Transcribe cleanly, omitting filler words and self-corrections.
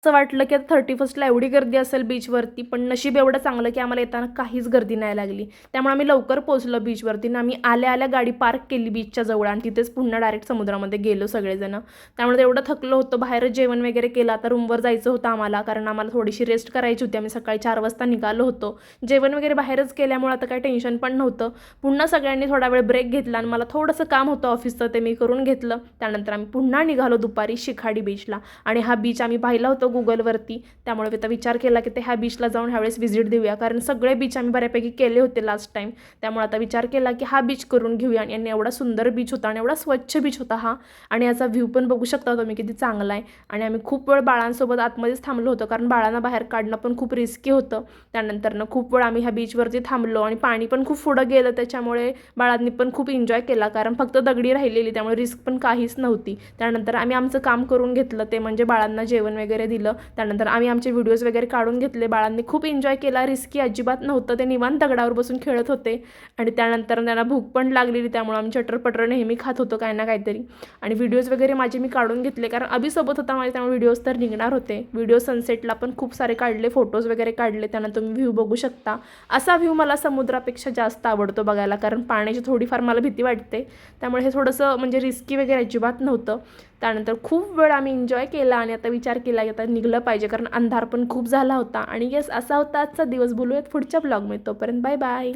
असं वाटलं की आता 31ला एवढी गर्दी असेल बीचवरती, पण नशीब एवढं चांगलं की आम्हाला येताना काहीच गर्दी नाही लागली. त्यामुळे आम्ही लवकर पोहोचलो बीचवरती आणि आम्ही आल्या-आल्या गाडी पार्क केली बीचच्या जवळ आणि तिथेच पुन्हा डायरेक्ट समुद्रामध्ये गेलो सगळेजण. त्यामुळे एवढं थकलो होतो, बाहेरच जेवण वगैरे केलं. आता रूमवर जायचं होतं आम्हाला, कारण आम्हाला थोडीशी रेस्ट करायची होती. आम्ही सकाळी 4 वाजता निघालो होतो. जेवण वगैरे बाहेरच केल्यामुळे आता काही टेन्शन पण नव्हतं. पुन्हा सगळ्यांनी थोडा वेळ ब्रेक घेतला आणि मला थोडंसं काम होतं ऑफिसचं, ते मी करून घेतलं. त्यानंतर आम्ही पुन्हा निघालो दुपारी शिखाडी बीचला आणि हा बीच आम्ही पाहिला होता गुगलवरती. त्यामुळे आता विचार केला की ते ह्या बीचला जाऊन ह्यावेळेस व्हिजिट देऊया, कारण सगळे बीच आम्ही बऱ्यापैकी केले होते लास्ट टाईम. त्यामुळे आता विचार केला की हा बीच करून घेऊया. आणि एवढा सुंदर बीच होता आणि एवढा स्वच्छ बीच होता हा, आणि याचा व्ह्यू पण बघू शकता तुम्ही किती चांगला आहे. आणि आम्ही खूप वेळ बाळांसोबत आतमध्येच थांबलो होतो, कारण बाळांना बाहेर काढणं पण खूप रिस्की होतं. त्यानंतरनं खूप वेळ आम्ही ह्या बीचवरती थांबलो आणि पाणी पण खूप पुढं गेलं, त्याच्यामुळे बाळांनी पण खूप एन्जॉय केला, कारण फक्त दगडी राहिलेली, त्यामुळे रिस्क पण काहीच नव्हती. त्यानंतर आम्ही आमचं काम करून घेतलं, ते म्हणजे बाळांना जेवण वगैरे दिलं. त्यानंतर आम्ही आमचे व्हिडिओज वगैरे काढून घेतले. बाळांनी खूप एन्जॉय केला, रिस्की अजिबात नव्हतं, ते निवांत दगडावर बसून खेळत होते. आणि त्यानंतर त्यांना भूक पण लागलेली, त्यामुळे आम्ही चटरपटर नेहमी खात होतो काही ना काहीतरी. आणि व्हिडिओज वगैरे माझे मी काढून घेतले, कारण अभिसोबत होता माझ्या, त्यामुळे व्हिडिओज तर निघणार होते. व्हिडिओ सनसेटला पण खूप सारे काढले, फोटोज वगैरे काढले. त्यानंतर तुम्ही व्ह्यू बघू शकता. असा व्ह्यू मला समुद्रापेक्षा जास्त आवडतो बघायला, कारण पाण्याची थोडीफार मला भीती वाटते. त्यामुळे हे थोडंसं म्हणजे रिस्की वगैरे अजिबात नव्हतं. त्यानंतर खूप वेळ आम्ही एन्जॉय केला आणि आता विचार केला की आता निघलं पाहिजे, कारण अंधार पण खूप झाला होता. आणि येस, असा होता आजचा दिवस. बोलूयात पुढच्या ब्लॉगमध्ये. तोपर्यंत बाय बाय.